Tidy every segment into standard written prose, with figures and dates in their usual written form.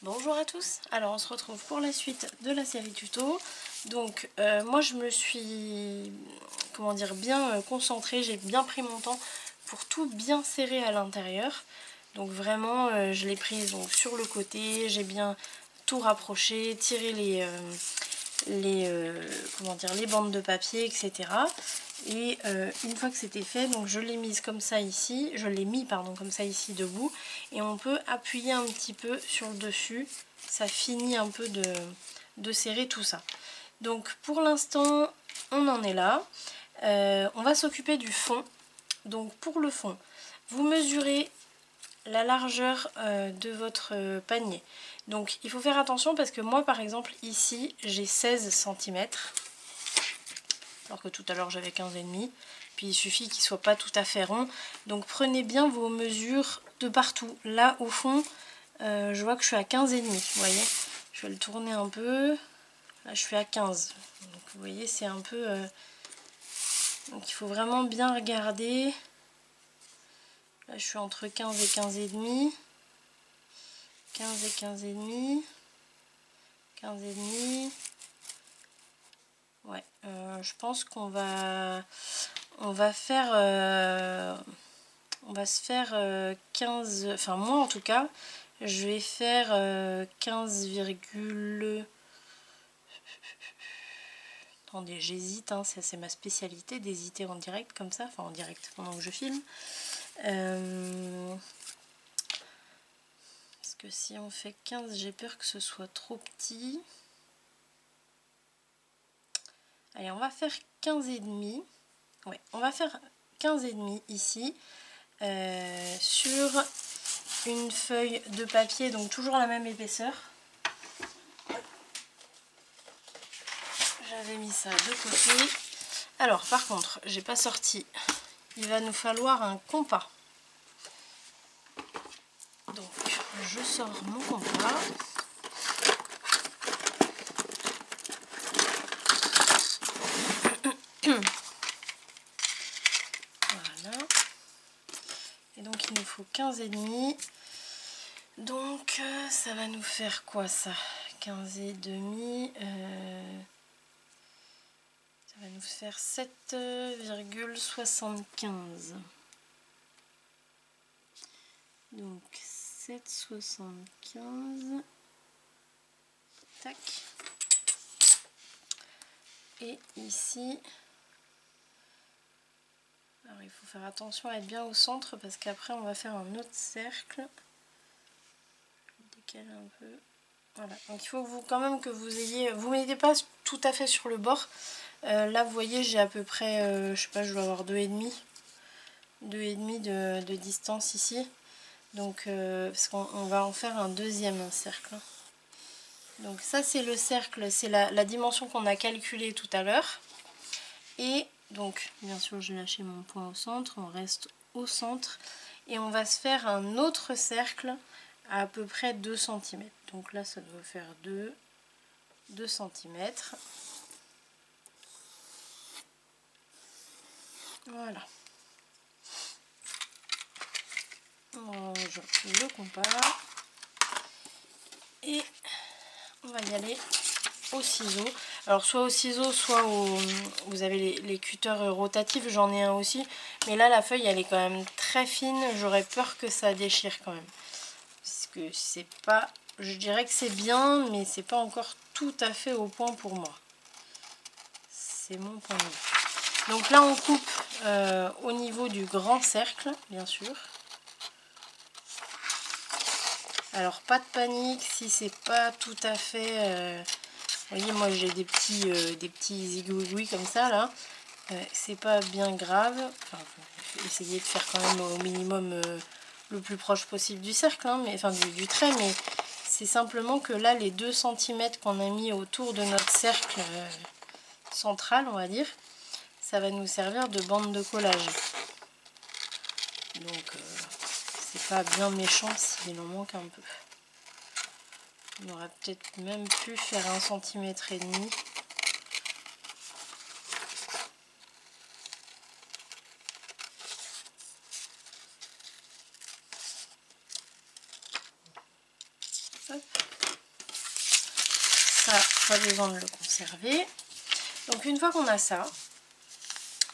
Bonjour à tous, alors on se retrouve pour la suite de la série tuto. Donc moi je me suis bien concentrée, j'ai bien pris mon temps pour tout bien serrer à l'intérieur. Donc vraiment je l'ai prise donc, sur le côté, j'ai bien tout rapproché, tiré les bandes de papier, etc. Et une fois que c'était fait, donc je l'ai mise comme ça ici, comme ça ici debout, et on peut appuyer un petit peu sur le dessus, ça finit un peu de serrer tout ça. Donc pour l'instant on en est là. On va s'occuper du fond. Donc pour le fond, vous mesurez la largeur de votre panier. Donc il faut faire attention parce que moi par exemple ici j'ai 16 cm. Alors que tout à l'heure j'avais 15,5. Puis il suffit qu'il ne soit pas tout à fait rond. Donc prenez bien vos mesures de partout. Là au fond, je vois que je suis à 15,5. Vous voyez, je vais le tourner un peu. Là je suis à 15. Donc vous voyez, c'est un peu... Donc il faut vraiment bien regarder. Là je suis entre 15 et 15,5. 15 et 15,5. 15,5. Ouais, je pense qu'on va se faire 15, enfin moi en tout cas, je vais faire 15, attendez, j'hésite, hein, c'est ma spécialité d'hésiter en direct comme ça, enfin en direct pendant que je filme. Parce que si on fait 15, j'ai peur que ce soit trop petit. Allez, on va faire 15,5. Ouais, on va faire 15,5 ici. Sur une feuille de papier, donc toujours la même épaisseur. J'avais mis ça de côté. Alors par contre, j'ai pas sorti. Il va nous falloir un compas. Donc je sors mon compas. Voilà. Et donc il nous faut 15,5. Donc ça va nous faire quoi ça? 15,5. Ça va nous faire 7,75. Donc 7,75. Tac. Et ici, alors il faut faire attention à être bien au centre parce qu'après on va faire un autre cercle. Je décale un peu. Voilà, donc il faut quand même que vous ayez, vous ne mettez pas tout à fait sur le bord. Là vous voyez j'ai à peu près, je sais pas, je dois avoir 2,5 de distance ici. Donc parce qu'on va en faire un deuxième cercle. Donc ça c'est le cercle, c'est la dimension qu'on a calculée tout à l'heure. Et donc bien sûr j'ai lâché mon point au centre, on reste au centre. Et on va se faire un autre cercle à peu près 2 cm. Donc là ça doit faire 2 cm. Voilà. On range le compas. Et on va y aller au ciseau. Alors soit au ciseau, soit vous avez les cutters rotatifs, j'en ai un aussi. Mais là la feuille elle est quand même très fine, j'aurais peur que ça déchire quand même. Parce que c'est pas, je dirais que c'est bien, mais c'est pas encore tout à fait au point pour moi. C'est mon point de vue. Donc là on coupe au niveau du grand cercle, bien sûr. Alors pas de panique si c'est pas tout à fait... vous voyez, moi j'ai des petits zigouigouis comme ça là. C'est pas bien grave. Enfin, essayer de faire quand même au minimum le plus proche possible du cercle, hein, mais, enfin du trait, mais c'est simplement que là les 2 cm qu'on a mis autour de notre cercle central, on va dire, ça va nous servir de bande de collage. Donc c'est pas bien méchant s'il en manque un peu. On aurait peut-être même pu faire 1,5 cm. Hop. ça, pas besoin de le conserver. Donc une fois qu'on a ça,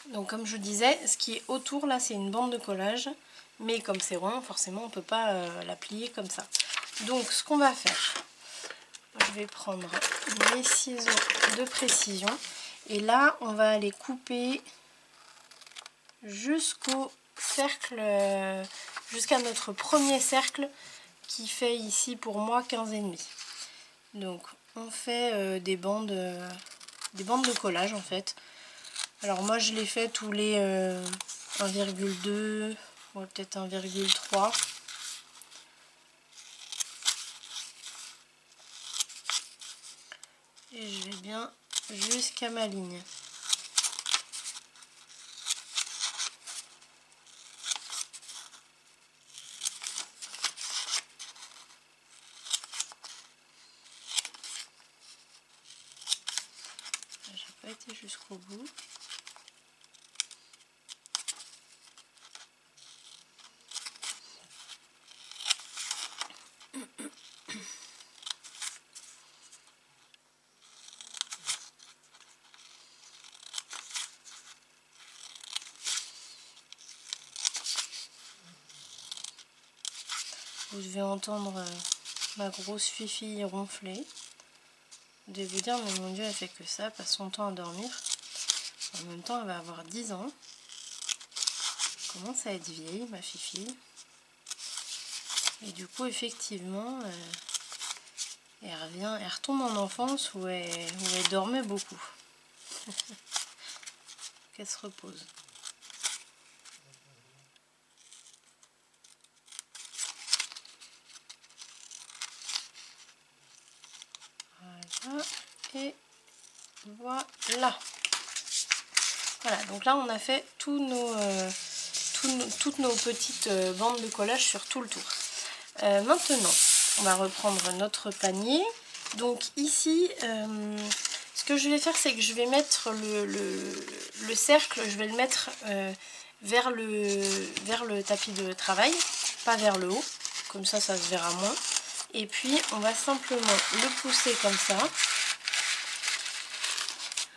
donc comme je vous disais, ce qui est autour là c'est une bande de collage, mais comme c'est rond, forcément on ne peut pas la plier comme ça. Donc ce qu'on va faire, je vais prendre mes ciseaux de précision et là on va aller couper jusqu'au cercle, jusqu'à notre premier cercle qui fait ici pour moi 15,5. Donc on fait des bandes de collage en fait. Alors moi je les fais tous les 1,2 ou peut-être 1,3. Et je vais bien jusqu'à ma ligne. J'ai pas été jusqu'au bout. Vous devez entendre ma grosse fifille ronfler. Vous devez vous dire, mais mon Dieu, elle fait que ça, elle passe son temps à dormir. En même temps, elle va avoir 10 ans. Elle commence à être vieille, ma fifille. Et du coup, effectivement, elle retombe en enfance où elle dormait beaucoup. Qu'elle se repose. Voilà, et voilà. Voilà, donc là on a fait toutes nos petites bandes de collage sur tout le tour. Maintenant, on va reprendre notre panier. Donc ici, ce que je vais faire, c'est que je vais mettre le cercle, je vais le mettre vers le tapis de travail, pas vers le haut, comme ça se verra moins. Et puis on va simplement le pousser comme ça,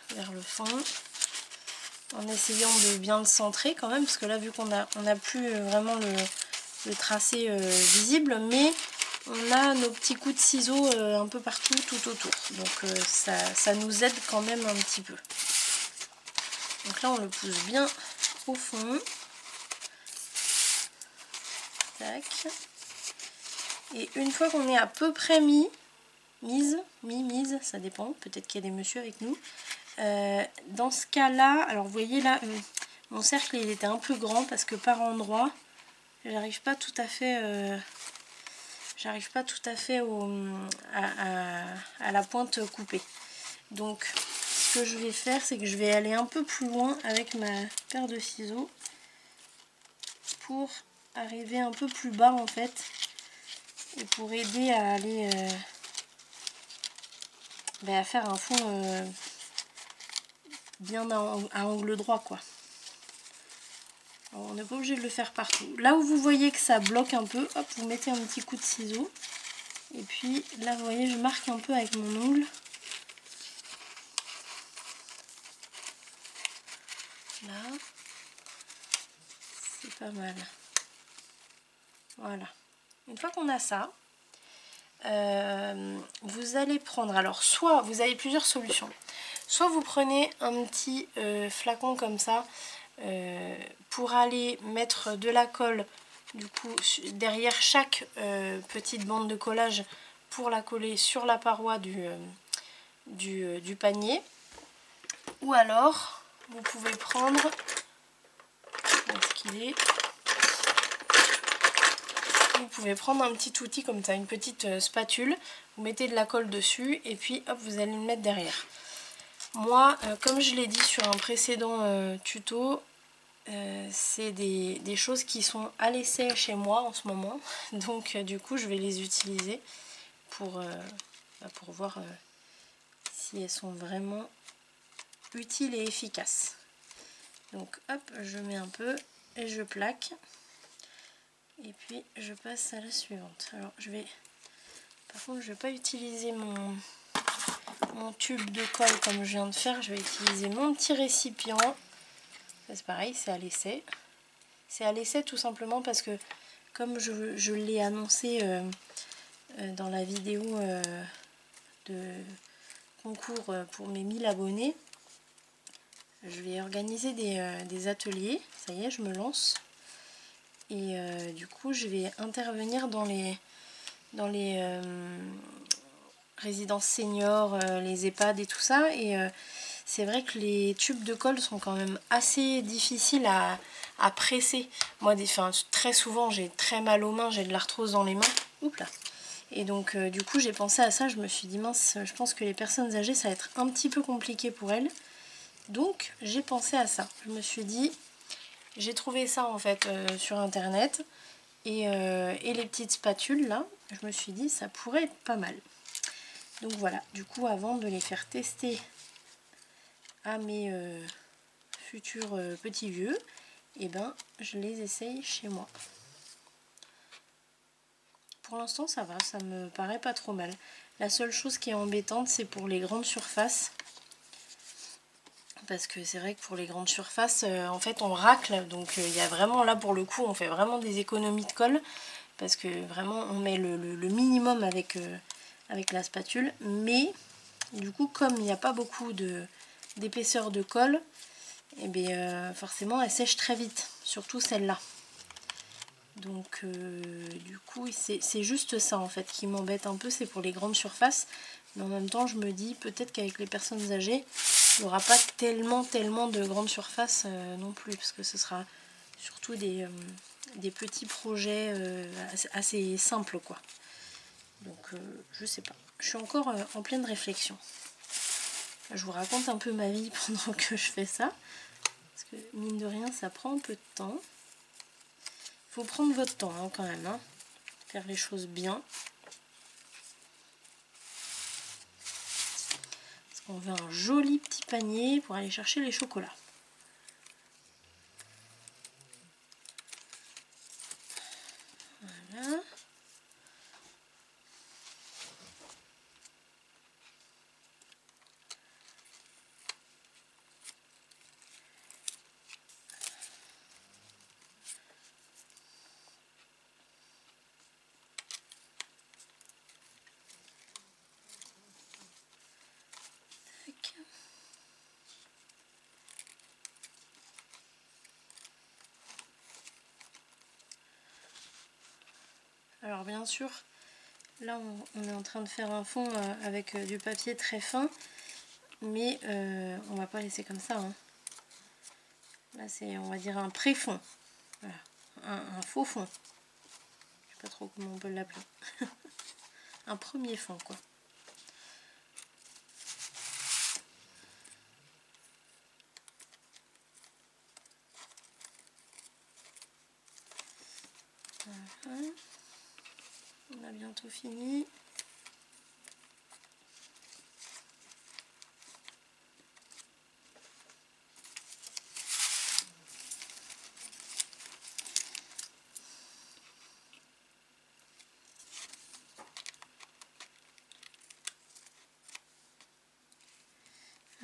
vers le fond, en essayant de bien le centrer quand même, parce que là vu qu'on a plus vraiment le tracé visible, mais on a nos petits coups de ciseaux un peu partout, tout autour. Donc ça nous aide quand même un petit peu. Donc là on le pousse bien au fond. Tac. Et une fois qu'on est à peu près mise, ça dépend, peut-être qu'il y a des messieurs avec nous. Dans ce cas-là, alors vous voyez là, mon cercle il était un peu grand parce que par endroit, j'arrive pas tout à fait, à la pointe coupée. Donc ce que je vais faire, c'est que je vais aller un peu plus loin avec ma paire de ciseaux pour arriver un peu plus bas en fait, et pour aider à aller à faire un fond bien à angle droit quoi. Alors, on n'est pas obligé de le faire partout. Là où vous voyez que ça bloque un peu, hop, vous mettez un petit coup de ciseau. Et puis là vous voyez, je marque un peu avec mon ongle. Là, c'est pas mal. Voilà. Une fois qu'on a ça, vous allez prendre, alors soit vous avez plusieurs solutions. Soit vous prenez un petit flacon comme ça pour aller mettre de la colle du coup derrière chaque petite bande de collage pour la coller sur la paroi du panier. Ou alors vous pouvez prendre, où est-ce qu'il est ? Vous pouvez prendre un petit outil comme ça, une petite spatule, vous mettez de la colle dessus et puis hop, vous allez le mettre derrière. Moi, comme je l'ai dit sur un précédent tuto, c'est des choses qui sont à l'essai chez moi en ce moment, donc du coup je vais les utiliser pour voir si elles sont vraiment utiles et efficaces. Donc hop, je mets un peu et je plaque. Et puis je passe à la suivante. Alors par contre je vais pas utiliser mon tube de colle comme je viens de faire, je vais utiliser mon petit récipient. C'est pareil, c'est à l'essai. C'est à l'essai tout simplement parce que comme je l'ai annoncé dans la vidéo de concours pour mes 1000 abonnés, je vais organiser des ateliers. Ça y est, je me lance. Et du coup, je vais intervenir dans les résidences seniors, les EHPAD et tout ça. Et c'est vrai que les tubes de colle sont quand même assez difficiles à presser. Moi, très souvent, j'ai très mal aux mains, j'ai de l'arthrose dans les mains. Oups là. Et donc, du coup, j'ai pensé à ça. Je me suis dit, mince, je pense que les personnes âgées, ça va être un petit peu compliqué pour elles. Donc, j'ai pensé à ça. Je me suis dit, j'ai trouvé ça en fait sur internet. Et les petites spatules là, je me suis dit, ça pourrait être pas mal. Donc voilà, du coup, avant de les faire tester à mes futurs petits vieux, et ben je les essaye chez moi. Pour l'instant ça va, ça me paraît pas trop mal. La seule chose qui est embêtante, c'est pour les grandes surfaces, parce que c'est vrai que pour les grandes surfaces en fait on racle, donc il y a vraiment là pour le coup on fait vraiment des économies de colle, parce que vraiment on met le minimum avec la spatule, mais du coup comme il n'y a pas beaucoup d'épaisseur de colle, et bien forcément elle sèche très vite, surtout celle-là. Donc du coup c'est juste ça en fait qui m'embête un peu, c'est pour les grandes surfaces. Mais en même temps je me dis peut-être qu'avec les personnes âgées il n'y aura pas tellement de grandes surfaces non plus, parce que ce sera surtout des petits projets assez simples quoi. Donc je sais pas, je suis encore en pleine réflexion. Je vous raconte un peu ma vie pendant que je fais ça, parce que mine de rien ça prend un peu de temps. Il faut prendre votre temps hein, quand même, hein. Faire les choses bien. Parce qu'on veut un joli petit panier pour aller chercher les chocolats. Voilà. Alors bien sûr, là on est en train de faire un fond avec du papier très fin, mais on va pas laisser comme ça. Hein. Là c'est, on va dire, un pré-fond. Voilà. Un faux fond. Je sais pas trop comment on peut l'appeler. Un premier fond quoi. Voilà. On a bientôt fini.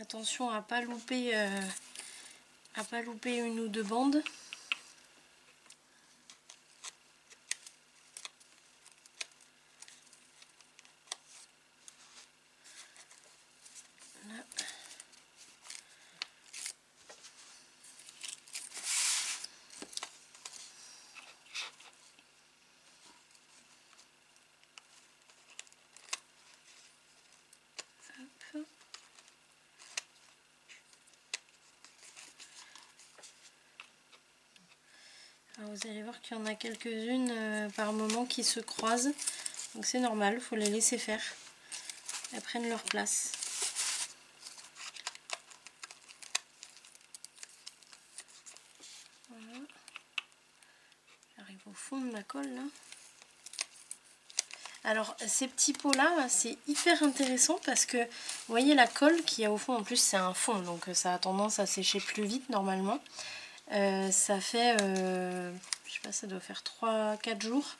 Attention à pas louper une ou deux bandes. Là. Hop. Alors vous allez voir qu'il y en a quelques-unes par moment qui se croisent, donc c'est normal, il faut les laisser faire. Elles prennent leur place. Voilà. J'arrive au fond de ma colle là. Alors ces petits pots là, c'est hyper intéressant parce que vous voyez la colle qu'il y a au fond, en plus c'est un fond, donc ça a tendance à sécher plus vite normalement. Ça fait, je sais pas, ça doit faire 3-4 jours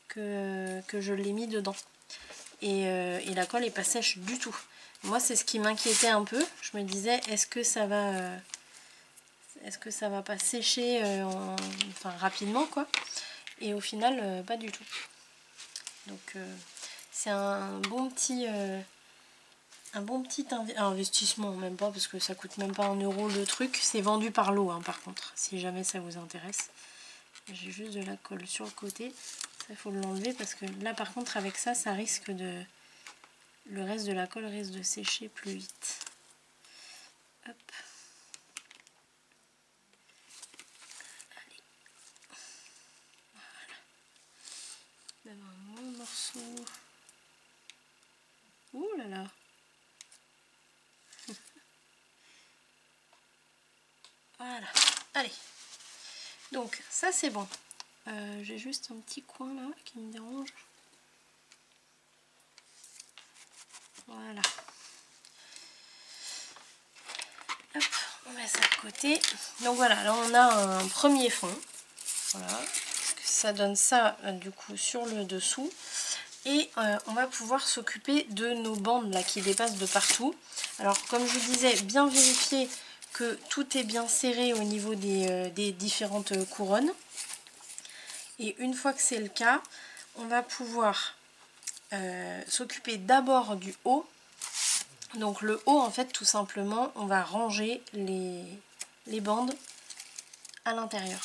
que je l'ai mis dedans. Et la colle est pas sèche du tout. Moi c'est ce qui m'inquiétait un peu, je me disais est-ce que ça va pas sécher enfin, rapidement quoi, et au final pas du tout. Donc c'est un bon petit investissement, même pas, parce que ça coûte même pas 1 € le truc. C'est vendu par lot hein, par contre, si jamais ça vous intéresse. J'ai juste de la colle sur le côté, ça il faut l'enlever parce que là par contre avec ça, ça risque de... Le reste de la colle risque de sécher plus vite. Hop. Allez. Voilà. Même un bon morceau. Ouh là là. Voilà. Allez. Donc ça c'est bon. J'ai juste un petit coin là qui me dérange. Voilà. Hop, on met ça de côté. Donc voilà, là on a un premier fond. Voilà. Ça donne ça du coup sur le dessous. Et on va pouvoir s'occuper de nos bandes là qui dépassent de partout. Alors comme je vous disais, bien vérifier que tout est bien serré au niveau des différentes couronnes. Et une fois que c'est le cas, on va pouvoir s'occuper d'abord du haut. Donc le haut en fait tout simplement on va ranger les bandes à l'intérieur.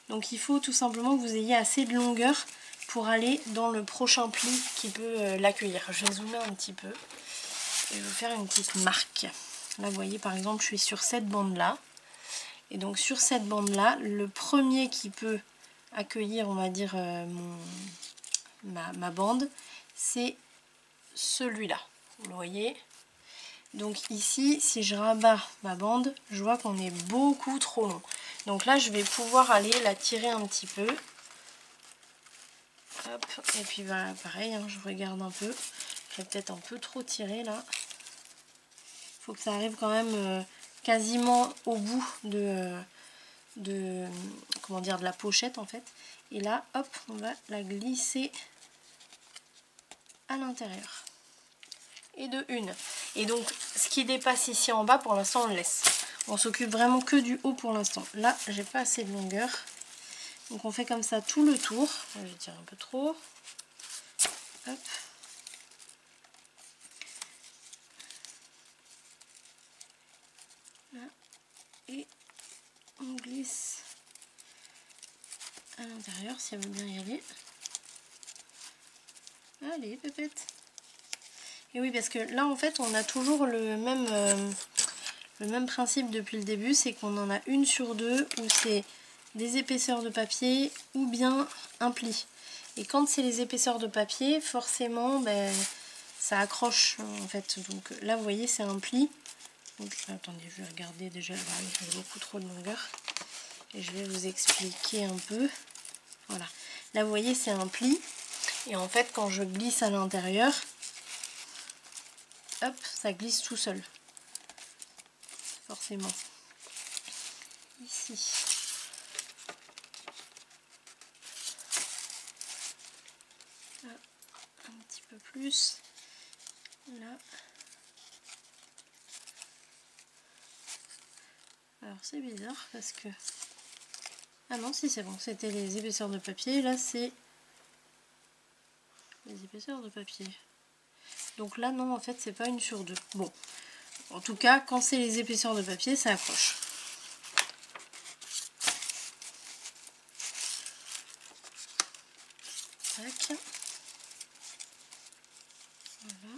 Donc il faut tout simplement que vous ayez assez de longueur pour aller dans le prochain pli qui peut l'accueillir. Je vais zoomer un petit peu et je vais vous faire une petite marque. Là vous voyez par exemple je suis sur cette bande là. Et donc sur cette bande là, le premier qui peut accueillir on va dire ma bande, c'est celui-là. Vous le voyez. Donc ici, si je rabats ma bande, je vois qu'on est beaucoup trop long. Donc là, je vais pouvoir aller la tirer un petit peu. Hop, et puis bah, pareil, hein, je regarde un peu. J'ai peut-être un peu trop tiré là. Il faut que ça arrive quand même quasiment au bout comment dire, de la pochette en fait. Et là, hop, on va la glisser à l'intérieur. Et de une. Et donc ce qui dépasse ici en bas pour l'instant on le laisse. On s'occupe vraiment que du haut pour l'instant. Là j'ai pas assez de longueur. Donc on fait comme ça tout le tour. Je vais tirer un peu trop. Hop. Là. Et on glisse à l'intérieur si elle veut bien y aller. Allez pépette. Et oui parce que là en fait on a toujours le même principe depuis le début, c'est qu'on en a une sur deux où c'est des épaisseurs de papier ou bien un pli. Et quand c'est les épaisseurs de papier, forcément ben, ça accroche en fait. Donc là vous voyez c'est un pli. Donc attendez, je vais regarder déjà, il y a beaucoup trop de longueur. Et je vais vous expliquer un peu. Voilà. Là vous voyez c'est un pli. Et en fait quand je glisse à l'intérieur, hop, ça glisse tout seul. Forcément. Ici. Là, un petit peu plus. Là. Alors c'est bizarre parce que... Ah non, si c'est bon, c'était les épaisseurs de papier. Là c'est les épaisseurs de papier. Donc là non, en fait c'est pas une sur deux. Bon, en tout cas quand c'est les épaisseurs de papier ça accroche. Tac. Voilà.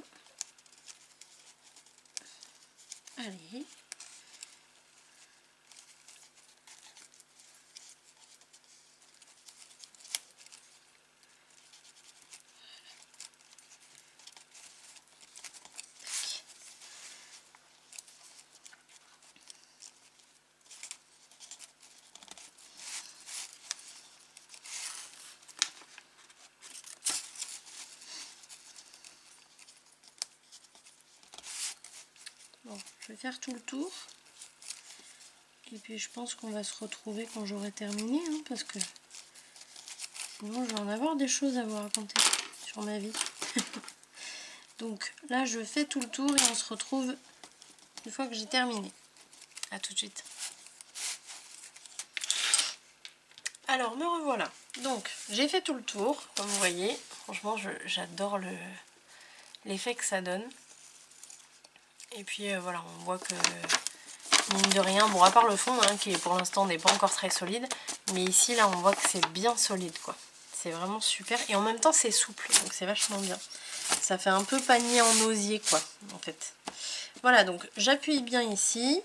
Allez. Bon, je vais faire tout le tour. Et puis je pense qu'on va se retrouver quand j'aurai terminé, hein, parce que sinon je vais en avoir des choses à vous raconter sur ma vie. Donc là je fais tout le tour et on se retrouve une fois que j'ai terminé. A tout de suite. Alors me revoilà. Donc j'ai fait tout le tour, comme vous voyez. Franchement j'adore l'effet que ça donne. Et puis voilà, on voit que mine de rien, bon à part le fond hein, qui pour l'instant n'est pas encore très solide, mais ici là on voit que c'est bien solide quoi. C'est vraiment super et en même temps c'est souple, donc c'est vachement bien. Ça fait un peu panier en osier quoi en fait. Voilà, donc j'appuie bien ici.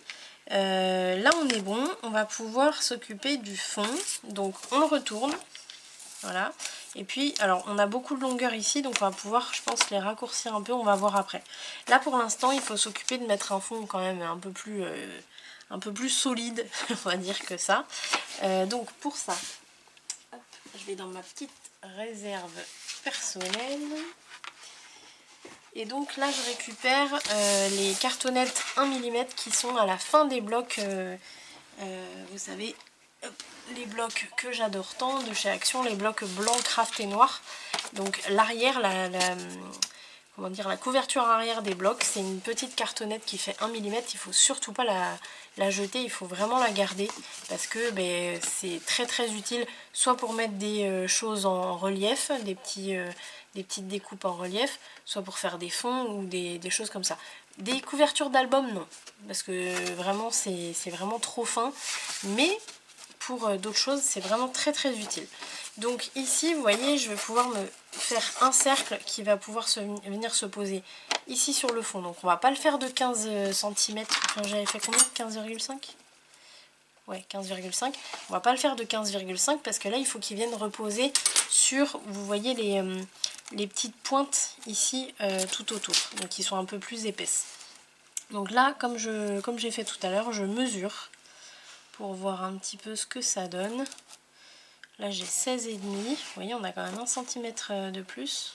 Là on est bon, on va pouvoir s'occuper du fond. Donc on le retourne. Voilà. Et puis, alors on a beaucoup de longueur ici, donc on va pouvoir, je pense, les raccourcir un peu, on va voir après. Là pour l'instant, il faut s'occuper de mettre un fond quand même un peu plus solide, on va dire que ça. Donc pour ça, hop, je vais dans ma petite réserve personnelle. Et donc là je récupère les cartonnettes 1 mm qui sont à la fin des blocs, vous savez, hop, les blocs que j'adore tant de chez Action, les blocs blancs craft et noirs. Donc l'arrière, comment dire, la couverture arrière des blocs, c'est une petite cartonnette qui fait 1 mm, il faut surtout pas la jeter, il faut vraiment la garder parce que ben, c'est très très utile, soit pour mettre des choses en relief, des petites découpes en relief, soit pour faire des fonds ou des choses comme ça. Des couvertures d'album, non, parce que vraiment c'est vraiment trop fin, mais pour d'autres choses c'est vraiment très très utile. Donc ici vous voyez je vais pouvoir me faire un cercle qui va pouvoir venir se poser ici sur le fond. Donc on va pas le faire de 15 cm, enfin j'avais fait combien, 15,5 ? Ouais, 15,5. On va pas le faire de 15,5 parce que là il faut qu'il vienne reposer sur, vous voyez les petites pointes ici tout autour, donc qui sont un peu plus épaisses. Donc là comme j'ai fait tout à l'heure, je mesure pour voir un petit peu ce que ça donne. Là j'ai 16,5. Vous voyez on a quand même 1 cm de plus.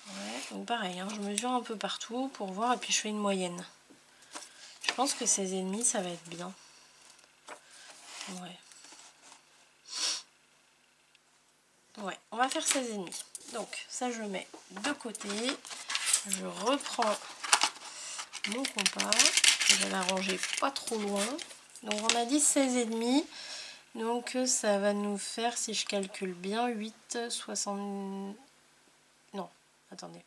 Ouais, donc pareil, hein, je mesure un peu partout pour voir et puis je fais une moyenne. Je pense que 16,5 ça va être bien. Ouais. Ouais, on va faire 16,5. Donc ça je mets de côté. Je reprends mon compas. Je vais l'arranger pas trop loin. Donc on a dit 16,5. Donc ça va nous faire, si je calcule bien, 8,60... Non, attendez.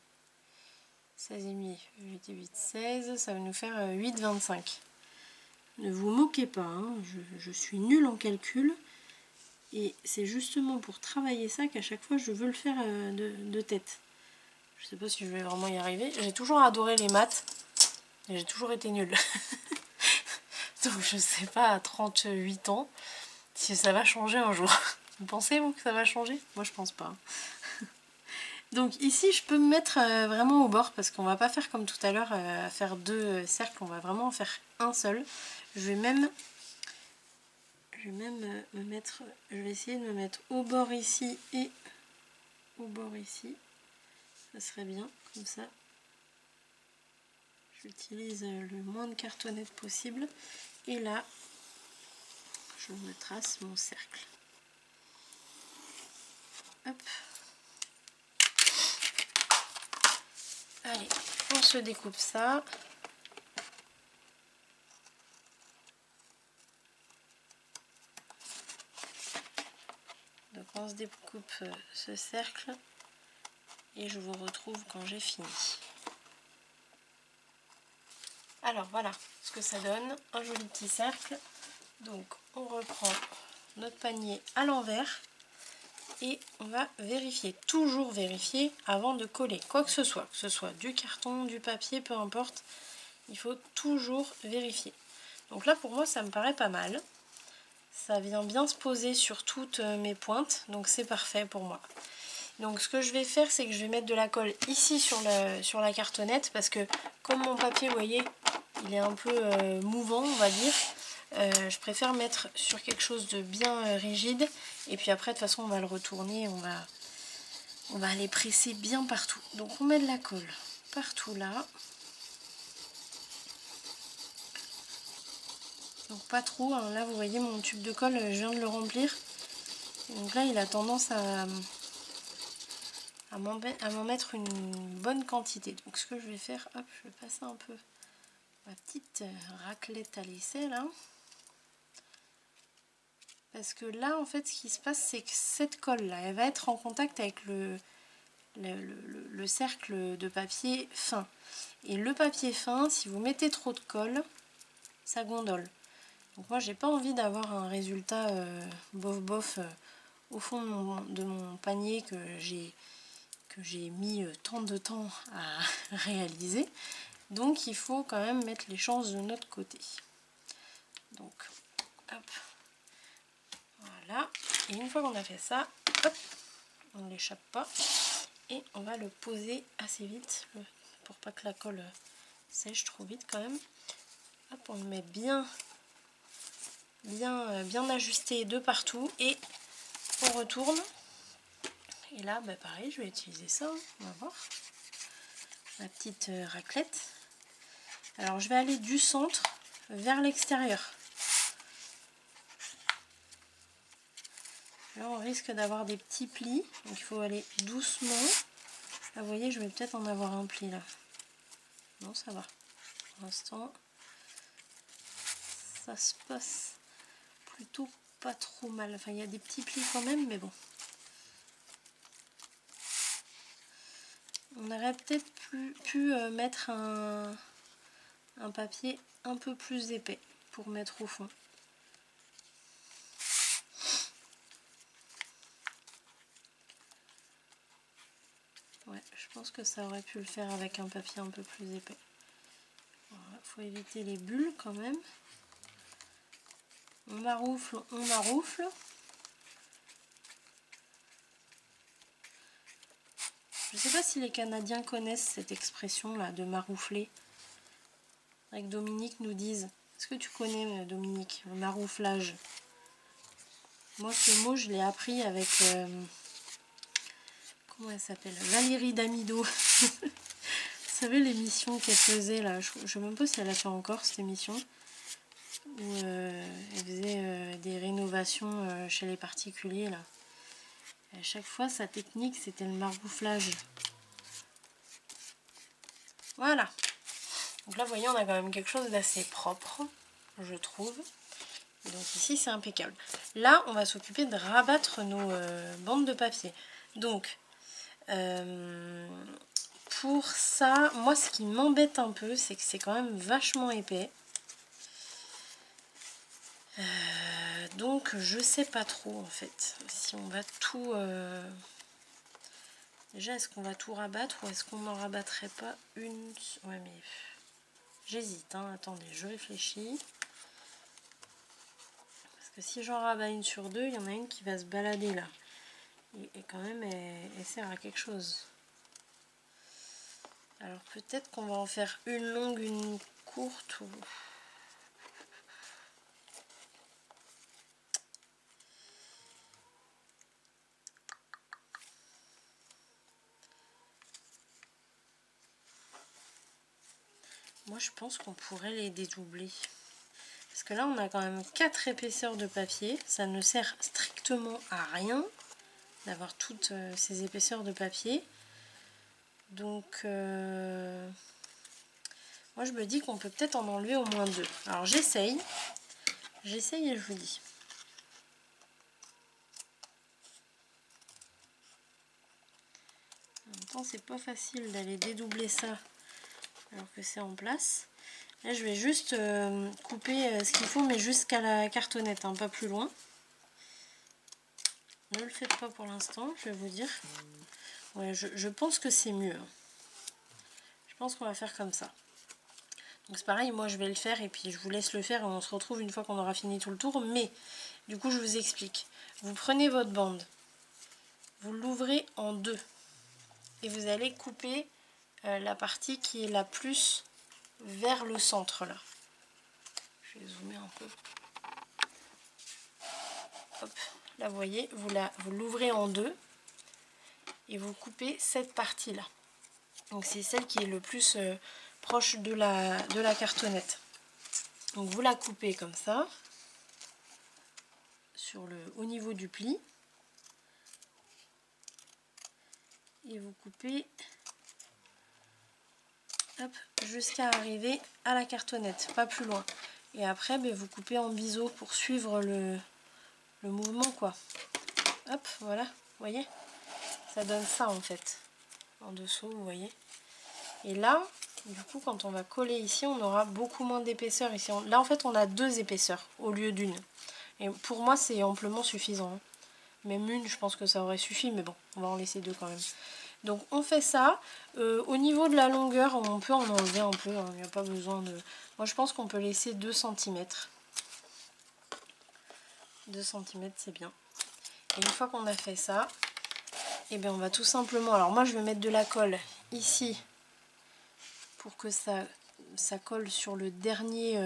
16,5, 8 et 8, 16. Ça va nous faire 8,25. Ne vous moquez pas, hein, je suis nulle en calcul. Et c'est justement pour travailler ça qu'à chaque fois je veux le faire de tête. Je sais pas si je vais vraiment y arriver. J'ai toujours adoré les maths. Et j'ai toujours été nulle. Donc je sais pas à 38 ans si ça va changer un jour. Vous pensez vous que ça va changer? Moi je pense pas. Donc ici je peux me mettre vraiment au bord parce qu'on va pas faire comme tout à l'heure à faire 2 cercles, on va vraiment en faire un seul. Je vais même me mettre, je vais essayer de me mettre au bord ici et au bord ici. Ça serait bien comme ça. J'utilise le moins de cartonnettes possible et là je me trace mon cercle. Hop. Allez, on se découpe ça. Donc on se découpe ce cercle et je vous retrouve quand j'ai fini. Alors voilà ce que ça donne, un joli petit cercle. Donc on reprend notre panier à l'envers et on va vérifier, toujours vérifier avant de coller quoi que ce soit du carton, du papier, peu importe, il faut toujours vérifier. Donc là pour moi ça me paraît pas mal, ça vient bien se poser sur toutes mes pointes, donc c'est parfait pour moi. Donc ce que je vais faire c'est que je vais mettre de la colle ici sur la cartonnette parce que comme mon papier vous voyez il est un peu mouvant on va dire, je préfère mettre sur quelque chose de bien rigide et puis après de toute façon on va le retourner, on va aller presser bien partout. Donc on met de la colle partout là. Donc pas trop, hein. Là vous voyez mon tube de colle, je viens de le remplir. Donc là il a tendance à à m'en mettre une bonne quantité. Donc ce que je vais faire, hop, je vais passer un peu ma petite raclette à l'essai là. Parce que là, en fait, ce qui se passe, c'est que cette colle-là, elle va être en contact avec le cercle de papier fin. Et le papier fin, si vous mettez trop de colle, ça gondole. Donc moi, j'ai pas envie d'avoir un résultat bof bof au fond de mon panier que j'ai mis tant de temps à réaliser. Donc il faut quand même mettre les chances de notre côté. Donc, hop. Voilà, et une fois qu'on a fait ça, hop, on ne l'échappe pas et on va le poser assez vite pour pas que la colle sèche trop vite quand même. Hop, on le met bien ajusté de partout et on retourne. Et là, bah pareil, je vais utiliser ça, on va voir. Ma petite raclette. Alors je vais aller du centre vers l'extérieur. Là, on risque d'avoir des petits plis, donc il faut aller doucement. Là, vous voyez, je vais peut-être en avoir un pli là. Non, ça va. Pour l'instant, ça se passe plutôt pas trop mal. Enfin, il y a des petits plis quand même, mais bon. On aurait peut-être pu mettre un papier un peu plus épais pour mettre au fond. Ouais, je pense que ça aurait pu le faire avec un papier un peu plus épais. Voilà, faut éviter les bulles quand même. On maroufle, on maroufle. Je ne sais pas si les Canadiens connaissent cette expression là de maroufler. Avec Dominique nous dise. Est-ce que tu connais, Dominique, le marouflage? Moi, ce mot, je l'ai appris avec... comment elle s'appelle? Valérie Damido. Vous savez l'émission qu'elle faisait là? Je ne sais même pas si elle a fait encore cette émission. Où elle faisait des rénovations chez les particuliers là. Et à chaque fois, sa technique, c'était le marouflage. Voilà. Donc là, vous voyez, on a quand même quelque chose d'assez propre, je trouve. Et donc ici, c'est impeccable. Là, on va s'occuper de rabattre nos bandes de papier. Donc, pour ça, moi, ce qui m'embête un peu, c'est que c'est quand même vachement épais. Donc, je sais pas trop, en fait, si on va tout... Déjà, est-ce qu'on va tout rabattre ou est-ce qu'on n'en rabattrait pas une... Ouais, mais... J'hésite, hein. Attendez, je réfléchis. Parce que si j'en rabats une sur deux, il y en a une qui va se balader là. Et quand même, elle sert à quelque chose. Alors peut-être qu'on va en faire une longue, une courte. Ou... Moi, je pense qu'on pourrait les dédoubler. Parce que là, on a quand même 4 épaisseurs de papier. Ça ne sert strictement à rien d'avoir toutes ces épaisseurs de papier. Donc, moi, je me dis qu'on peut peut-être en enlever au moins 2. Alors, j'essaye. J'essaye et je vous dis. En même temps, c'est pas facile d'aller dédoubler ça alors que c'est en place. Là, je vais juste couper ce qu'il faut, mais jusqu'à la cartonnette, hein, pas plus loin. Ne le faites pas pour l'instant, je vais vous dire. Ouais, je pense que c'est mieux. Je pense qu'on va faire comme ça. Donc c'est pareil, moi je vais le faire et puis je vous laisse le faire et on se retrouve une fois qu'on aura fini tout le tour. Mais du coup, je vous explique. Vous prenez votre bande, vous l'ouvrez en deux et vous allez couper la partie qui est la plus vers le centre là. Je vais zoomer un peu. Hop, là vous voyez, vous l'ouvrez en deux et vous coupez cette partie là. Donc c'est celle qui est le plus proche de la cartonnette. Donc vous la coupez comme ça au niveau du pli et vous coupez jusqu'à arriver à la cartonnette, pas plus loin. Et après vous coupez en biseau pour suivre le mouvement quoi. Hop, voilà, vous voyez, ça donne ça en fait, en dessous, vous voyez. Et là, du coup, quand on va coller ici, on aura beaucoup moins d'épaisseur ici. Là, en fait, on a 2 épaisseurs au lieu d'une. Et pour moi, c'est amplement suffisant, hein. Même une, je pense que ça aurait suffi, mais bon, on va en laisser 2 quand même. Donc, on fait ça. Au niveau de la longueur, on peut en enlever un peu, hein. Il n'y a pas besoin de... Moi, je pense qu'on peut laisser 2 cm. 2 cm, c'est bien. Et une fois qu'on a fait ça, et bien on va tout simplement... Alors moi je vais mettre de la colle ici pour que ça colle sur le dernier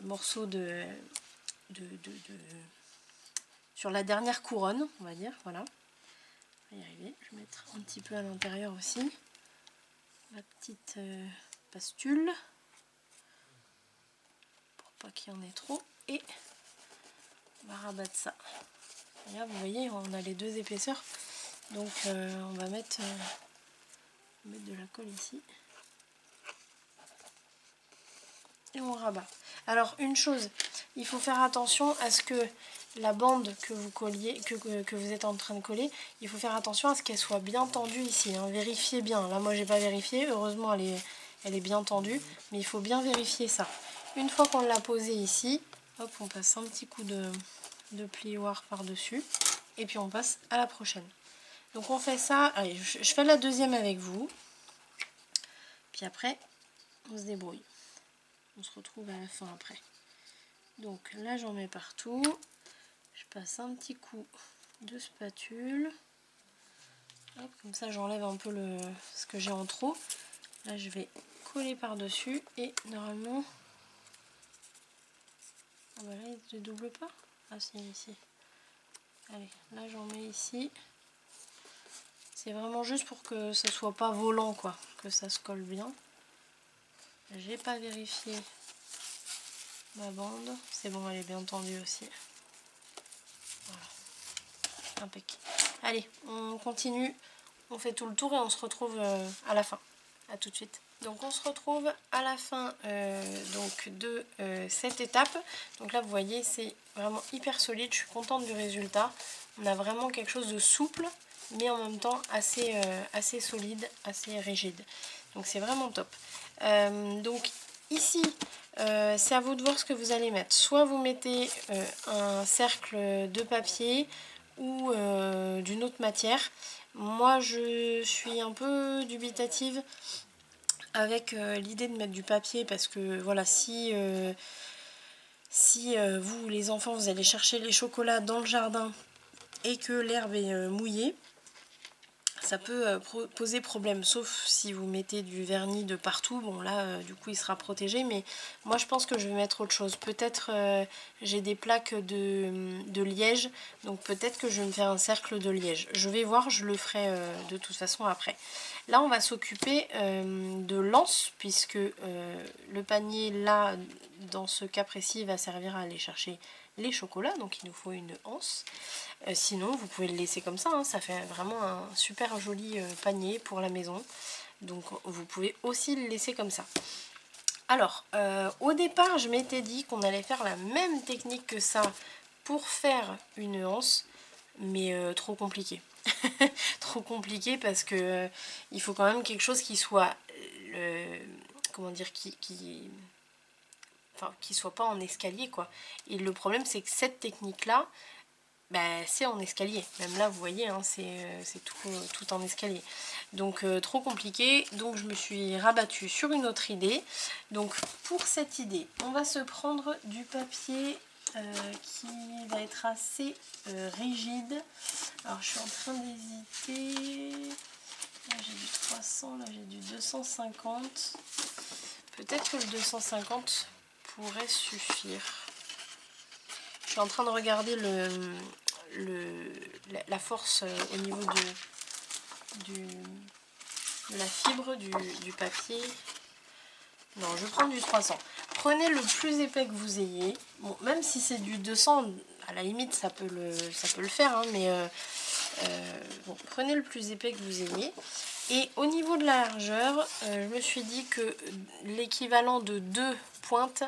morceau sur la dernière couronne, on va dire, voilà. On va y arriver. Je vais mettre un petit peu à l'intérieur aussi. La petite pastule. Pour pas qu'il y en ait trop. Et on va rabattre ça. Et là vous voyez, on a les 2 épaisseurs. Donc on va mettre de la colle ici. Et on rabat. Alors une chose, il faut faire attention à ce que la bande que vous colliez, que vous êtes en train de coller, il faut faire attention à ce qu'elle soit bien tendue ici, hein. Vérifiez bien. Là moi j'ai pas vérifié, heureusement elle est bien tendue, mais il faut bien vérifier ça. Une fois qu'on l'a posée ici, hop, on passe un petit coup de plioir par dessus et puis on passe à la prochaine. Donc on fait ça, allez, je fais la deuxième avec vous, puis après on se débrouille. On se retrouve à la fin après. Donc là j'en mets partout. Je passe un petit coup de spatule. Hop, comme ça j'enlève un peu ce que j'ai en trop. Là je vais coller par dessus et normalement... Ah bah là il ne double pas. Ah si, ici. Allez, là j'en mets ici. C'est vraiment juste pour que ça soit pas volant quoi, que ça se colle bien. J'ai pas vérifié ma bande. C'est bon, elle est bien tendue aussi. Voilà. Impec. Allez, on continue. On fait tout le tour et on se retrouve à la fin. A tout de suite. Donc on se retrouve à la fin donc de cette étape. Donc là vous voyez c'est vraiment hyper solide. Je suis contente du résultat. On a vraiment quelque chose de souple mais en même temps assez solide, assez rigide. Donc c'est vraiment top. Donc ici c'est à vous de voir ce que vous allez mettre. Soit vous mettez un cercle de papier ou d'une autre matière. Moi je suis un peu dubitative avec l'idée de mettre du papier parce que voilà, si vous les enfants vous allez chercher les chocolats dans le jardin et que l'herbe est mouillée, ça peut poser problème, sauf si vous mettez du vernis de partout. Bon là du coup il sera protégé, mais moi je pense que je vais mettre autre chose. Peut-être j'ai des plaques de liège, donc peut-être que je vais me faire un cercle de liège. Je vais voir, je le ferai de toute façon après. Là on va s'occuper de l'anse, puisque le panier là dans ce cas précis va servir à aller chercher les chocolats, donc il nous faut une anse. Sinon vous pouvez le laisser comme ça, hein, ça fait vraiment un super joli panier pour la maison, donc vous pouvez aussi le laisser comme ça. Alors au départ je m'étais dit qu'on allait faire la même technique que ça pour faire une anse, mais trop compliqué. Trop compliqué parce que il faut quand même quelque chose qui soit comment dire, qui soit pas en escalier quoi. Et le problème c'est que cette technique là, c'est en escalier. Même là vous voyez, hein, c'est tout en escalier. Donc trop compliqué. Donc je me suis rabattue sur une autre idée. Donc pour cette idée, on va se prendre du papier qui va être assez rigide. Alors je suis en train d'hésiter. Là j'ai du 300, là j'ai du 250. Peut-être que le 250 pourrait suffire. Je suis en train de regarder la force au niveau de la fibre du papier. Non, je vais prendre du 300. Prenez le plus épais que vous ayez. Bon, même si c'est du 200, à la limite ça peut le faire, hein, mais Bon, prenez le plus épais que vous ayez. Et au niveau de la largeur, je me suis dit que l'équivalent de 2 pointes,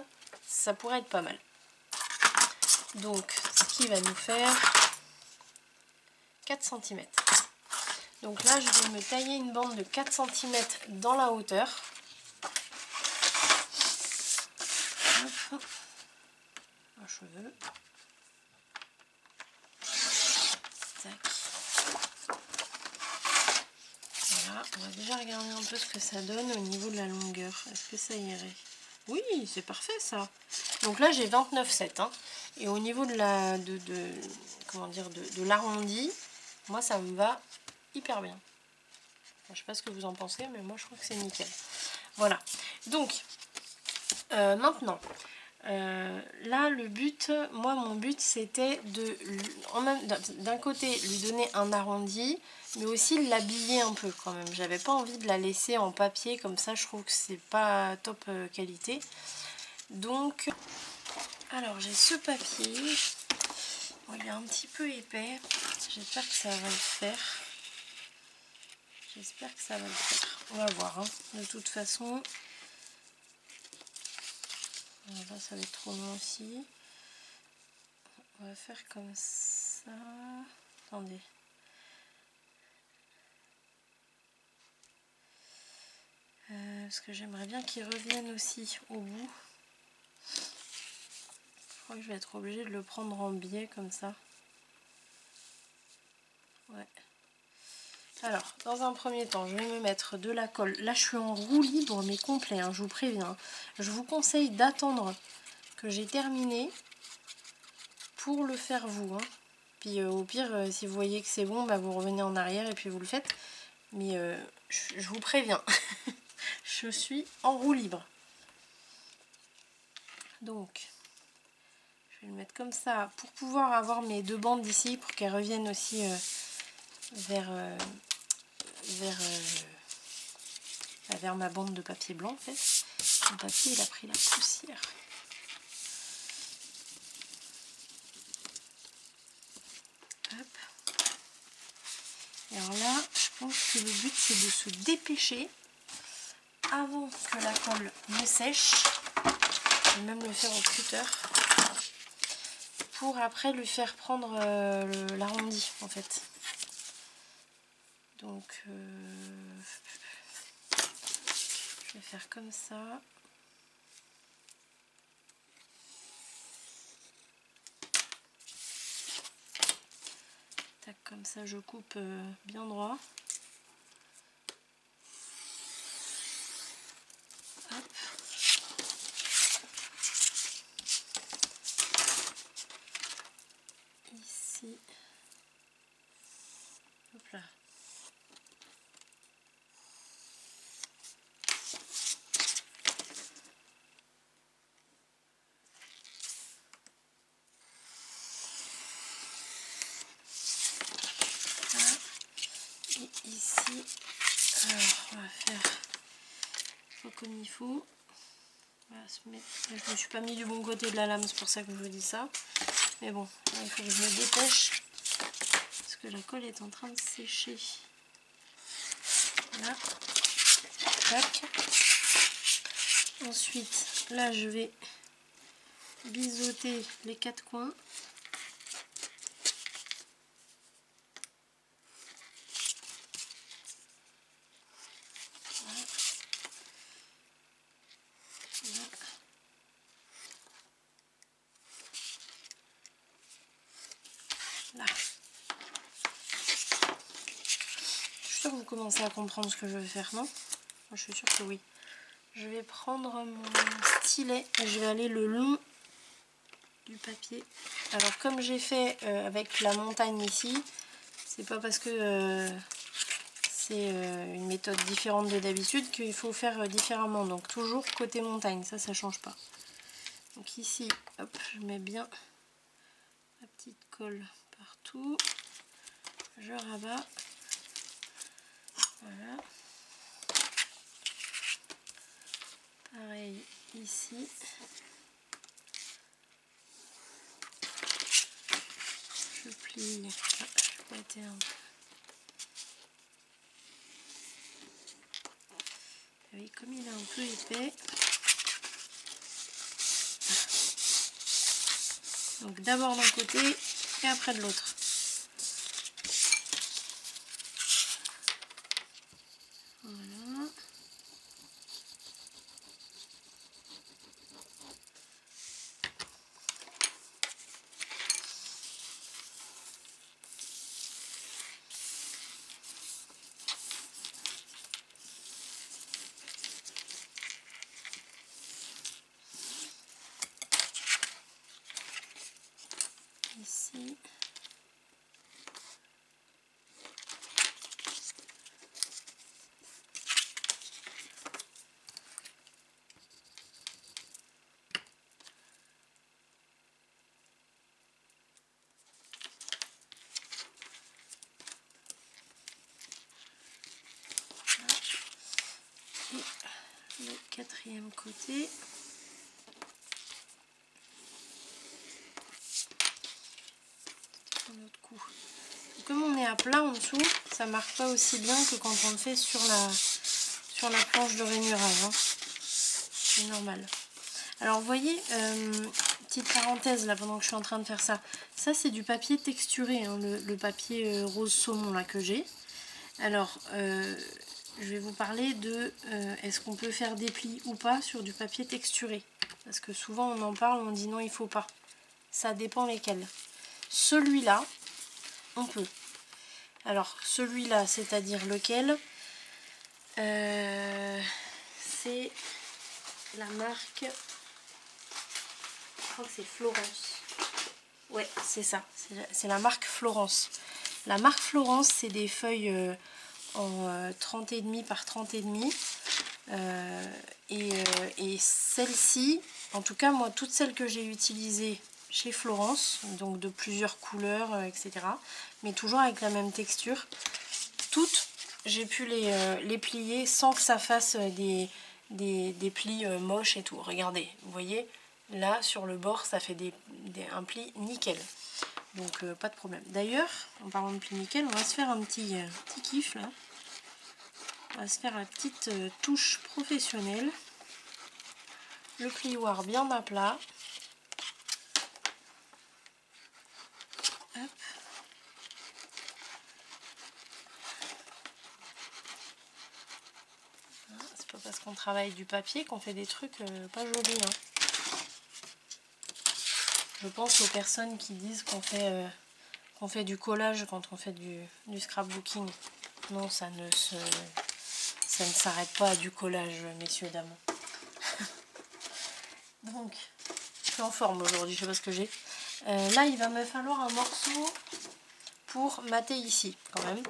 ça pourrait être pas mal. Donc, ce qui va nous faire 4 cm. Donc là, je vais me tailler une bande de 4 cm dans la hauteur. Hop. Un cheveu. Tac. Voilà, on va déjà regarder un peu ce que ça donne au niveau de la longueur. Est-ce que ça irait? Oui, c'est parfait ça. Donc là, j'ai 29,7. Hein. Et au niveau de la comment dire, de l'arrondi, moi, ça me va hyper bien. Enfin, je sais pas ce que vous en pensez, mais moi, je trouve que c'est nickel. Voilà. Donc, maintenant, là, le but, moi, mon but, c'était d'un côté, lui donner un arrondi, mais aussi l'habiller un peu quand même. J'avais pas envie de la laisser en papier comme ça, je trouve que c'est pas top qualité. Donc, alors j'ai ce papier. Bon, il est un petit peu épais. J'espère que ça va le faire. J'espère que ça va le faire. On va voir. Hein. De toute façon, là, ça va être trop long aussi. On va faire comme ça. Attendez. Parce que j'aimerais bien qu'il revienne aussi au bout. Je crois que je vais être obligée de le prendre en biais comme ça. Ouais. Alors, dans un premier temps, je vais me mettre de la colle. Là, je suis en roue libre, mais complet, hein, je vous préviens. Je vous conseille d'attendre que j'ai terminé pour le faire vous. Hein. Puis au pire, si vous voyez que c'est bon, bah, vous revenez en arrière et puis vous le faites. Mais je vous préviens, je suis en roue libre. Donc, je vais le mettre comme ça pour pouvoir avoir mes 2 bandes ici, pour qu'elles reviennent aussi vers ma bande de papier blanc en fait. Mon papier il a pris la poussière. Hop. Et alors là, je pense que le but c'est de se dépêcher avant que la colle ne sèche. Je vais même le faire au cutter pour après lui faire prendre l'arrondi en fait. Donc je vais faire comme ça. Tac, comme ça je coupe bien droit. Hop. Ici. Hop là. Et ici, alors on va faire comme il faut. On va se mettre... Je me suis pas mis du bon côté de la lame, c'est pour ça que je vous dis ça. Mais bon, là, il faut que je me dépêche parce que la colle est en train de sécher. Voilà. Tac. Ensuite, là je vais biseauter les 4 coins. Voilà. Là. Je suis sûre que vous commencez à comprendre ce que je vais faire, non? Moi, je suis sûre que oui. Je vais prendre mon stylet et je vais aller le long du papier. Alors comme j'ai fait avec la montagne ici, c'est pas parce que c'est une méthode différente de d'habitude qu'il faut faire différemment. Donc toujours côté montagne, ça change pas. Donc ici, hop, je mets bien la petite colle partout. Je rabats. Voilà. Pareil ici. Je plie. Ah, je vais pas été un peu. Vous voyez comme il est un peu épais. Donc d'abord d'un côté et après de l'autre. Voilà. Ici. Et le quatrième côté. Un autre coup. Comme on est à plat en dessous, ça marche pas aussi bien que quand on le fait sur la planche de rainurage. Hein. C'est normal. Alors vous voyez, petite parenthèse là pendant que je suis en train de faire ça. Ça c'est du papier texturé, hein, le papier rose saumon là que j'ai. Alors je vais vous parler de est-ce qu'on peut faire des plis ou pas sur du papier texturé. Parce que souvent on en parle, on dit non il faut pas. Ça dépend lesquels. Celui-là, on peut. Alors celui-là, c'est-à-dire lequel c'est la marque, je crois que c'est Florence. Ouais, c'est ça, c'est la marque Florence. La marque Florence, c'est des feuilles en 30,5 par 30,5. Et celle-ci, en tout cas moi, toutes celles que j'ai utilisées chez Florence, donc de plusieurs couleurs, etc. Mais toujours avec la même texture. Toutes, j'ai pu les plier sans que ça fasse des plis moches et tout. Regardez, vous voyez, là sur le bord, ça fait un pli nickel. Donc pas de problème. D'ailleurs, en parlant de pli nickel, on va se faire un petit kiff là. On va se faire la petite touche professionnelle. Le plioir bien à plat. Hop. C'est pas parce qu'on travaille du papier qu'on fait des trucs pas jolis. Hein. Je pense aux personnes qui disent qu'on fait du collage quand on fait du scrapbooking. Non, ça ne s'arrête pas à du collage, messieurs, dames. Donc, je suis en forme aujourd'hui, je sais pas ce que j'ai. Là, il va me falloir un morceau pour mater ici, quand même.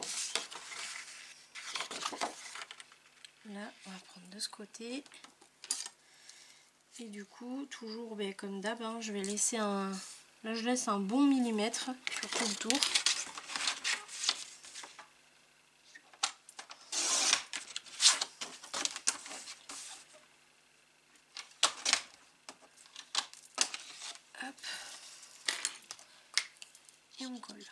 Là, on va prendre de ce côté. Et du coup, toujours comme d'hab, hein, je vais laisser un... Là, je laisse un bon millimètre sur tout le tour. Hop. Et on colle.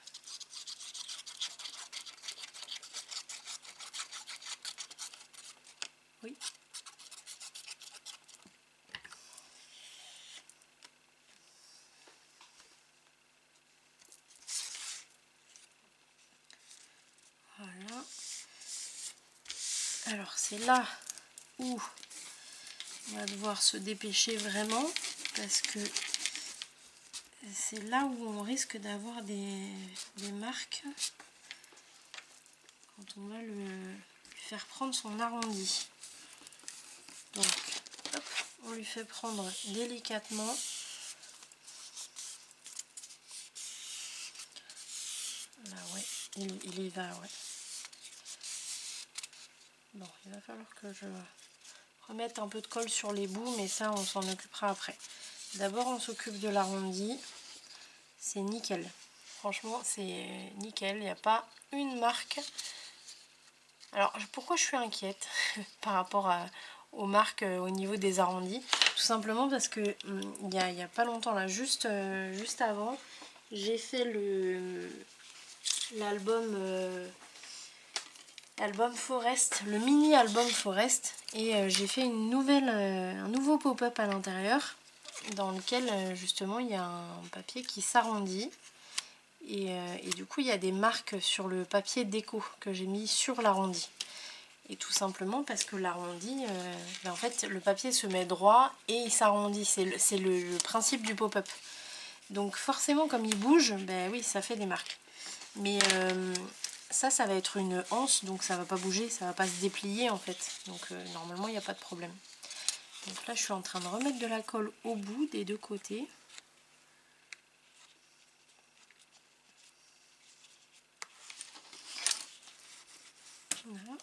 Oui. Voilà. Alors c'est là où on va devoir se dépêcher vraiment parce que c'est là où on risque d'avoir des marques quand on va lui faire prendre son arrondi. Donc hop, on lui fait prendre délicatement. Là ouais, il y va ouais. Bon, il va falloir que je remette un peu de colle sur les bouts, mais ça on s'en occupera après. D'abord on s'occupe de l'arrondi, c'est nickel. Franchement c'est nickel, il n'y a pas une marque. Alors pourquoi je suis inquiète par rapport aux marques au niveau des arrondis? Tout simplement parce que il y a pas longtemps là, juste avant, j'ai fait l'album album Forest, le mini album Forest, et j'ai fait un nouveau pop-up à l'intérieur dans lequel justement il y a un papier qui s'arrondit et du coup il y a des marques sur le papier déco que j'ai mis sur l'arrondi, et tout simplement parce que l'arrondi, en fait le papier se met droit et il s'arrondit, c'est le principe du pop-up, donc forcément comme il bouge, ben oui ça fait des marques, mais ça va être une anse, donc ça va pas bouger, ça va pas se déplier en fait, donc normalement il n'y a pas de problème. Donc là je suis en train de remettre de la colle au bout des deux côtés. Voilà.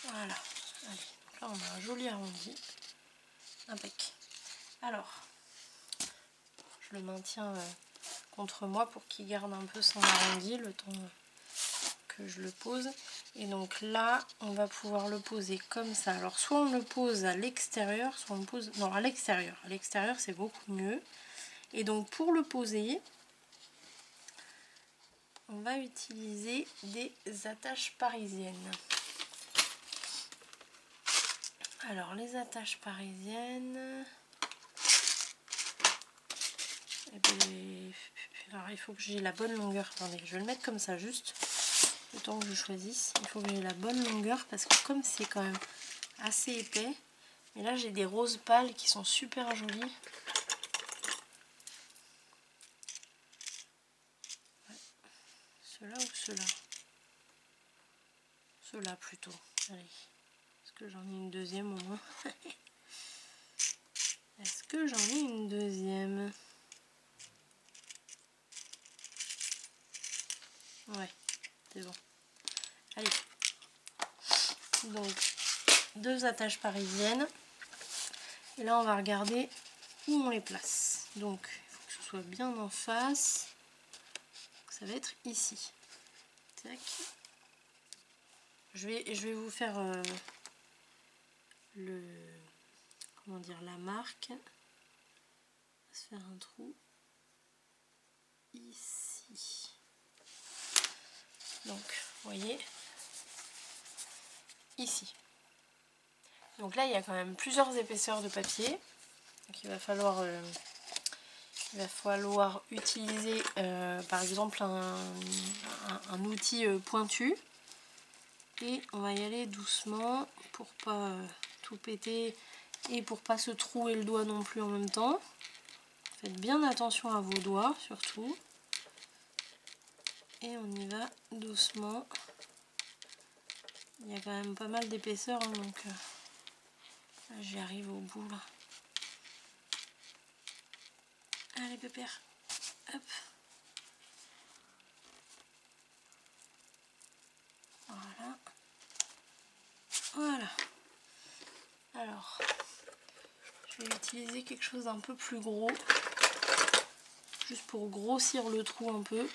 Voilà. Allez, donc là on a un joli arrondi. Impec. Alors, je le maintiens contre moi pour qu'il garde un peu son arrondi le temps que je le pose. Et donc là, on va pouvoir le poser comme ça. Alors soit on le pose à l'extérieur, soit on le pose... Non, à l'extérieur. À l'extérieur, c'est beaucoup mieux. Et donc pour le poser, on va utiliser des attaches parisiennes. Alors les attaches parisiennes... Eh bien, alors il faut que j'ai la bonne longueur. Attendez, je vais le mettre comme ça juste. Le temps que je choisisse. Il faut que j'ai la bonne longueur parce que comme c'est quand même assez épais. Et là j'ai des roses pâles qui sont super jolies. Ouais. Ceux-là ou ceux-là? Ceux-là plutôt. Allez. Est-ce que j'en ai une deuxième au moins? Est-ce que j'en ai une deuxième? Ouais, c'est bon. Allez. Donc, deux attaches parisiennes. Et là, on va regarder où on les place. Donc, il faut que ce soit bien en face. Ça va être ici. Tac. Je vais vous faire comment dire, la marque. On va se faire un trou ici. Donc, vous voyez, ici. Donc là, il y a quand même plusieurs épaisseurs de papier. Donc il va falloir utiliser par exemple un outil pointu. Et on va y aller doucement pour pas tout péter et pour pas se trouer le doigt non plus en même temps. Faites bien attention à vos doigts surtout. Et on y va doucement. Il y a quand même pas mal d'épaisseur, hein, donc là j'y arrive au bout là. Allez pépère, hop. Voilà. Voilà. Alors, je vais utiliser quelque chose d'un peu plus gros. Juste pour grossir le trou un peu.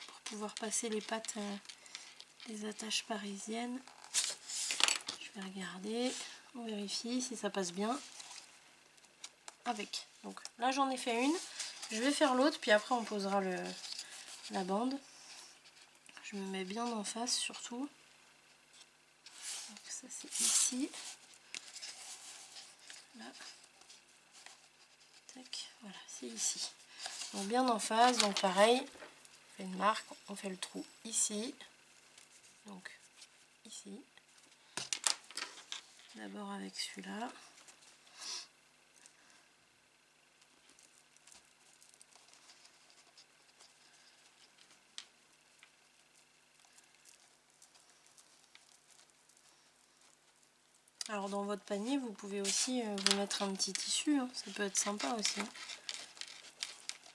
Pour pouvoir passer les pattes des attaches parisiennes. Je vais regarder. On vérifie si ça passe bien. Avec. Donc là j'en ai fait une. Je vais faire l'autre, puis après on posera la bande. Je me mets bien en face surtout. Donc ça c'est ici. Là. Tac. Voilà, c'est ici. Donc bien en face, donc pareil. On fait une marque, on fait le trou ici. Donc ici. D'abord avec celui-là. Alors dans votre panier, vous pouvez aussi vous mettre un petit tissu, hein. Ça peut être sympa aussi.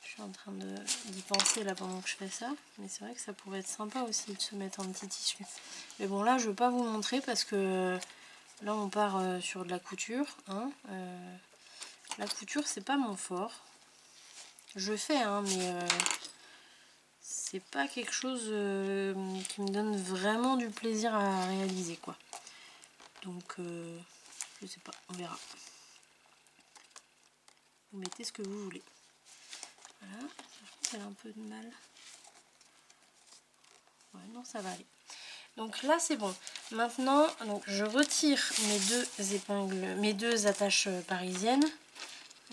Je suis en train d'y penser là pendant que je fais ça, mais c'est vrai que ça pourrait être sympa aussi de se mettre un petit tissu. Mais bon là je ne veux pas vous montrer parce que là on part sur de la couture, hein. La couture c'est pas mon fort. Je fais, hein, mais c'est pas quelque chose qui me donne vraiment du plaisir à réaliser, quoi. Donc je sais pas, on verra. Vous mettez ce que vous voulez. Voilà, elle a un peu de mal. Ouais, non, ça va aller. Donc là c'est bon. Maintenant donc, je retire mes deux épingles, mes deux attaches parisiennes.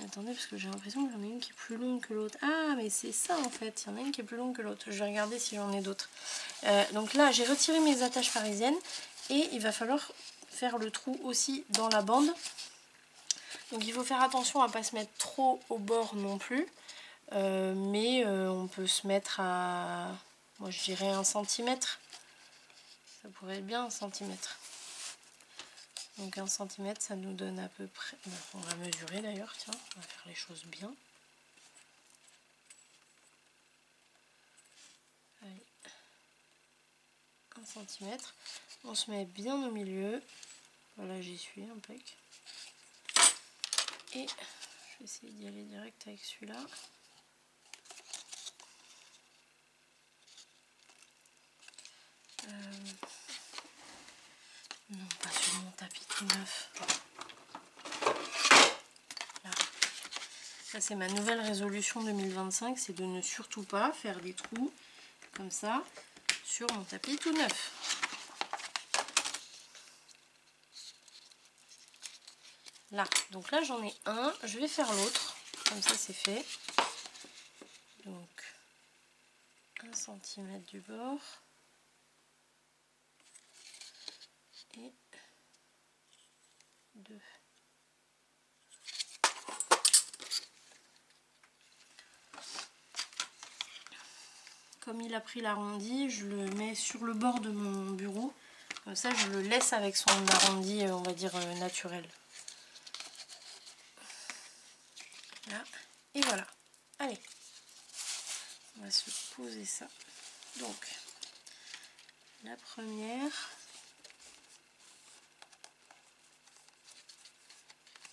Attendez parce que j'ai l'impression qu'il y en a une qui est plus longue que l'autre. Ah mais c'est ça en fait, il y en a une qui est plus longue que l'autre. Je vais regarder si j'en ai d'autres. Donc là j'ai retiré mes attaches parisiennes et il va falloir faire le trou aussi dans la bande. Donc il faut faire attention à ne pas se mettre trop au bord non plus. Mais on peut se mettre à, moi je dirais 1 centimètre. Ça pourrait être bien 1 centimètre. Donc 1 centimètre ça nous donne à peu près, on va mesurer d'ailleurs, tiens, on va faire les choses bien. Allez. 1 centimètre. On se met bien au milieu. Voilà, j'y suis, impec. Et je vais essayer d'y aller direct avec celui-là. Non, pas sur mon tapis tout neuf. Là. Ça, c'est ma nouvelle résolution 2025, c'est de ne surtout pas faire des trous comme ça sur mon tapis tout neuf. Là, donc là j'en ai un, je vais faire l'autre, comme ça c'est fait. Donc 1 centimètre du bord et 2. Comme il a pris l'arrondi, je le mets sur le bord de mon bureau, comme ça je le laisse avec son arrondi, on va dire naturel. Là, et voilà. Allez, on va se poser ça. Donc, la première,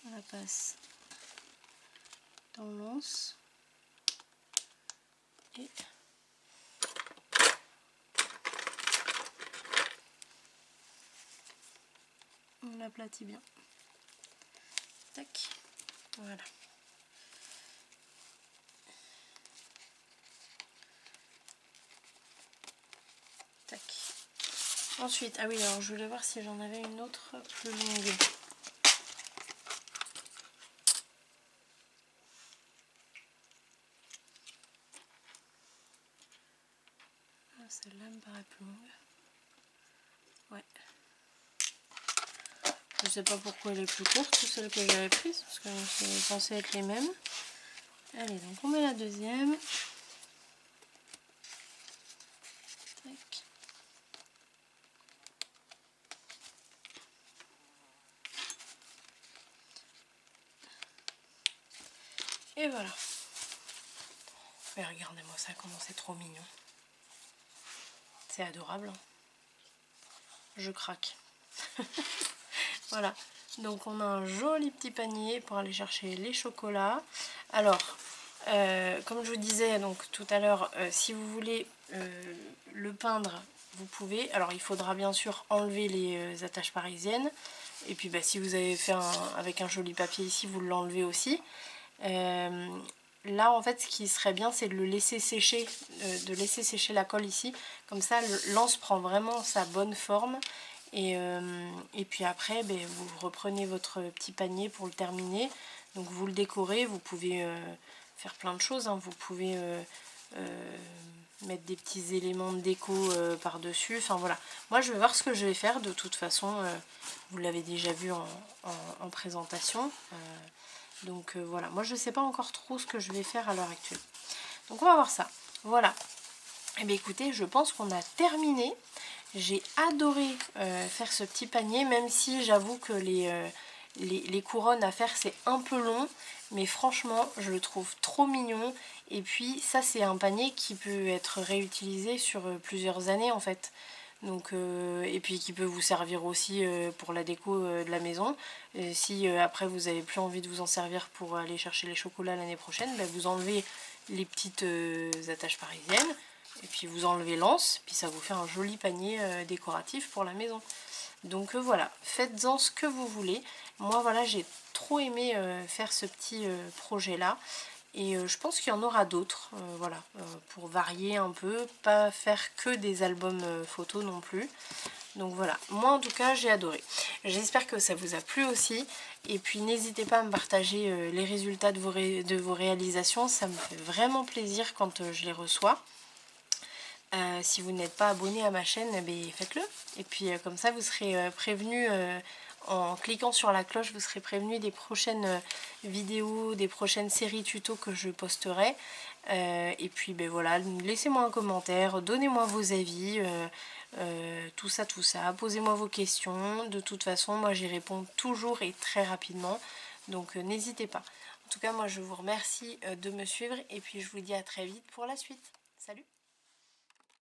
on la passe dans l'anse et on l'aplatit bien. Tac, voilà. Tac. Ensuite, ah oui, alors je voulais voir si j'en avais une autre plus longue. Ah, celle-là me paraît plus longue. Ouais. Je sais pas pourquoi elle est plus courte que celle que j'avais prise, parce que c'est censé être les mêmes. Allez, donc on met la deuxième. Tac. Et voilà. Mais regardez-moi ça, comment c'est trop mignon. C'est adorable. Hein. Je craque. Voilà. Donc on a un joli petit panier pour aller chercher les chocolats. Alors, comme je vous disais donc tout à l'heure, si vous voulez le peindre, vous pouvez. Alors il faudra bien sûr enlever les attaches parisiennes. Et puis bah, si vous avez fait avec un joli papier ici, vous l'enlevez aussi. Là en fait ce qui serait bien c'est de le laisser sécher, de laisser sécher la colle ici. Comme ça l'anse prend vraiment sa bonne forme. Et puis après ben, vous reprenez votre petit panier pour le terminer. Donc vous le décorez, vous pouvez faire plein de choses. Hein. Vous pouvez mettre des petits éléments de déco par dessus. Enfin voilà, moi je vais voir ce que je vais faire. De toute façon vous l'avez déjà vu en présentation. Donc voilà, moi je ne sais pas encore trop ce que je vais faire à l'heure actuelle. Donc on va voir ça. Voilà. Et bien écoutez, je pense qu'on a terminé. J'ai adoré faire ce petit panier, même si j'avoue que les couronnes à faire c'est un peu long. Mais franchement, je le trouve trop mignon. Et puis ça c'est un panier qui peut être réutilisé sur plusieurs années en fait. Donc, et puis qui peut vous servir aussi pour la déco de la maison. Et si après vous n'avez plus envie de vous en servir pour aller chercher les chocolats l'année prochaine, bah, vous enlevez les petites attaches parisiennes et puis vous enlevez l'anse, puis ça vous fait un joli panier décoratif pour la maison. Donc voilà, faites-en ce que vous voulez. Moi voilà, j'ai trop aimé faire ce petit projet là. Et je pense qu'il y en aura d'autres, voilà, pour varier un peu, pas faire que des albums photos non plus. Donc voilà, moi en tout cas j'ai adoré. J'espère que ça vous a plu aussi. Et puis n'hésitez pas à me partager les résultats de vos réalisations, ça me fait vraiment plaisir quand je les reçois. Si vous n'êtes pas abonné à ma chaîne, faites-le. Et puis comme ça vous serez prévenu, en cliquant sur la cloche, vous serez prévenu des prochaines vidéos, des prochaines séries tutos que je posterai. Et puis voilà, laissez-moi un commentaire, donnez-moi vos avis, tout ça, posez-moi vos questions. De toute façon, moi j'y réponds toujours et très rapidement, donc n'hésitez pas. En tout cas, moi je vous remercie de me suivre et puis je vous dis à très vite pour la suite. Salut!